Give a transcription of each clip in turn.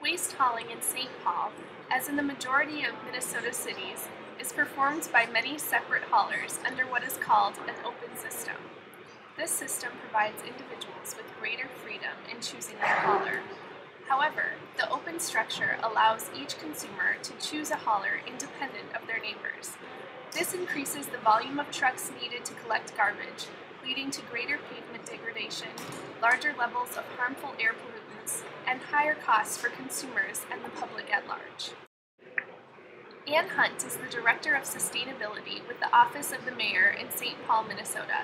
Waste hauling in St. Paul, as in the majority of Minnesota cities, is performed by many separate haulers under what is called an open system. This system provides individuals with greater freedom in choosing their hauler. However, the open structure allows each consumer to choose a hauler independent of their neighbors. This increases the volume of trucks needed to collect garbage, leading to greater pavement degradation, larger levels of harmful air pollutants, and higher costs for consumers and the public at large. Ann Hunt is the Director of Sustainability with the Office of the Mayor in St. Paul, Minnesota.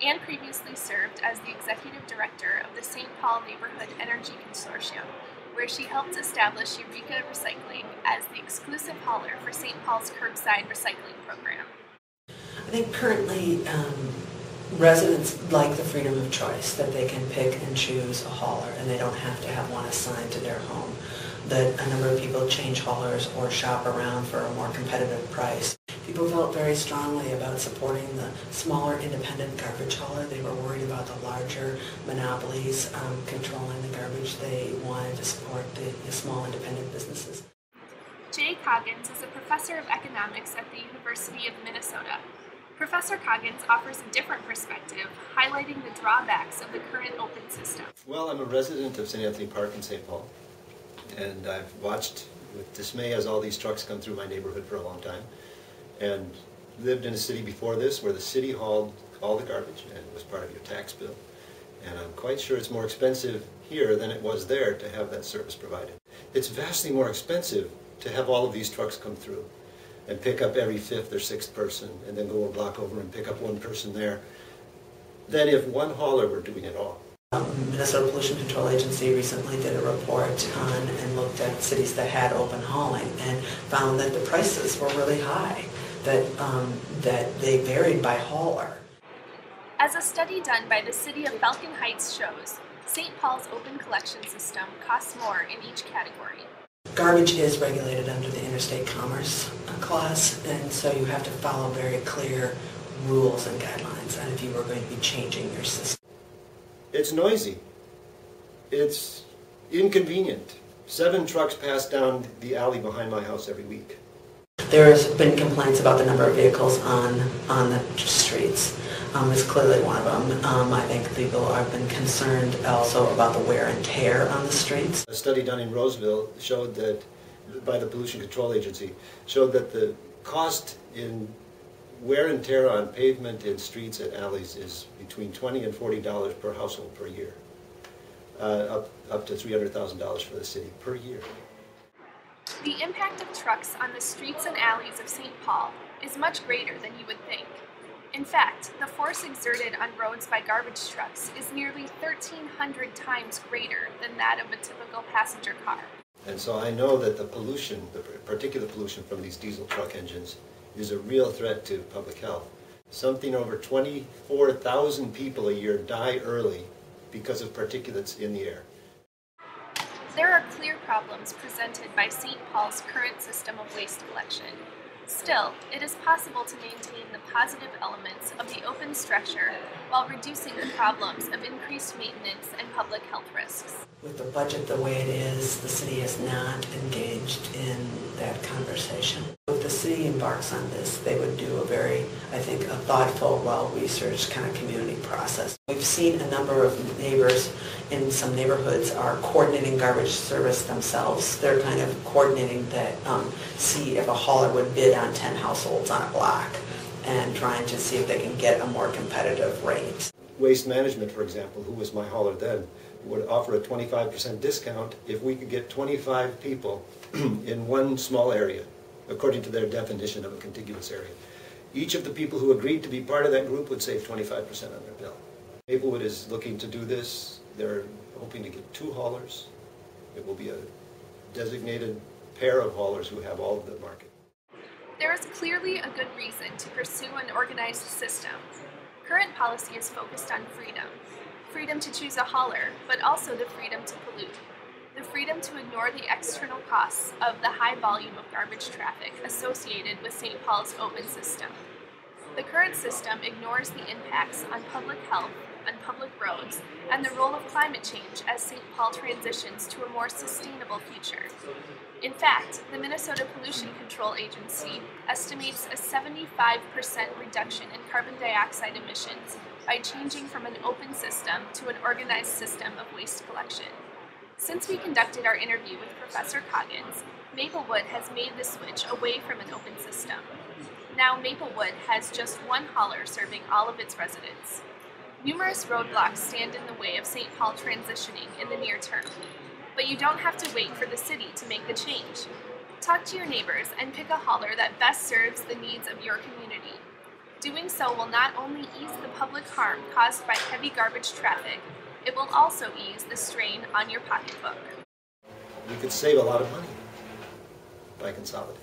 Ann previously served as the Executive Director of the St. Paul Neighborhood Energy Consortium, where she helped establish Eureka Recycling as the exclusive hauler for St. Paul's curbside recycling program. I think currently residents like the freedom of choice, that they can pick and choose a hauler and they don't have to have one assigned to their home. That a number of people change haulers or shop around for a more competitive price. People felt very strongly about supporting the smaller independent garbage hauler. They were worried about the larger monopolies controlling the garbage. They wanted to support the small independent businesses. Jay Coggins is a professor of economics at the University of Minnesota. Professor Coggins offers a different perspective, highlighting the drawbacks of the current open system. Well, I'm a resident of St. Anthony Park in St. Paul, and I've watched with dismay as all these trucks come through my neighborhood for a long time, and lived in a city before this where the city hauled all the garbage and it was part of your tax bill. And I'm quite sure it's more expensive here than it was there to have that service provided. It's vastly more expensive to have all of these trucks come through and pick up every fifth or sixth person and then go a block over and pick up one person there than if one hauler were doing it all. Minnesota Pollution Control Agency recently did a report on and looked at cities that had open hauling and found that the prices were really high, that they varied by hauler. As a study done by the City of Falcon Heights shows, St. Paul's open collection system costs more in each category. Garbage is regulated under the Interstate Commerce Clause, and so you have to follow very clear rules and guidelines and if you were going to be changing your system. It's noisy. It's inconvenient. 7 trucks pass down the alley behind my house every week. There's been complaints about the number of vehicles on the streets. It's clearly one of them. I think people have been concerned also about the wear and tear on the streets. A study done in Roseville showed that, by the Pollution Control Agency, showed that the cost in wear and tear on pavement in streets and alleys is between $20 and $40 per household per year, up to $300,000 for the city per year. The impact of trucks on the streets and alleys of St. Paul is much greater than you would think. In fact, the force exerted on roads by garbage trucks is nearly 1,300 times greater than that of a typical passenger car. And so I know that the pollution, the particulate pollution from these diesel truck engines, is a real threat to public health. Something over 24,000 people a year die early because of particulates in the air. There are clear problems presented by St. Paul's current system of waste collection. Still, it is possible to maintain the positive elements of the open structure while reducing the problems of increased maintenance and public health risks. With the budget the way it is, the city is not engaged in that conversation. If the city embarks on this, they would do a very, I think, a thoughtful, well-researched kind of community process. We've seen a number of neighbors in some neighborhoods are coordinating garbage service themselves. They're kind of coordinating that, see if a hauler would bid on 10 households on a block and trying to see if they can get a more competitive rate. Waste Management, for example, who was my hauler then, would offer a 25% discount if we could get 25 people in one small area, according to their definition of a contiguous area. Each of the people who agreed to be part of that group would save 25% on their bill. Maplewood is looking to do this. They're hoping to get 2 haulers. It will be a designated pair of haulers who have all of the market. There is clearly a good reason to pursue an organized system. Current policy is focused on freedom. Freedom to choose a hauler, but also the freedom to pollute. The freedom to ignore the external costs of the high volume of garbage traffic associated with St. Paul's open system. The current system ignores the impacts on public health on public roads, and the role of climate change as St. Paul transitions to a more sustainable future. In fact, the Minnesota Pollution Control Agency estimates a 75% reduction in carbon dioxide emissions by changing from an open system to an organized system of waste collection. Since we conducted our interview with Professor Coggins, Maplewood has made the switch away from an open system. Now Maplewood has just one hauler serving all of its residents. Numerous roadblocks stand in the way of St. Paul transitioning in the near term, but you don't have to wait for the city to make the change. Talk to your neighbors and pick a hauler that best serves the needs of your community. Doing so will not only ease the public harm caused by heavy garbage traffic, it will also ease the strain on your pocketbook. We could save a lot of money by consolidating.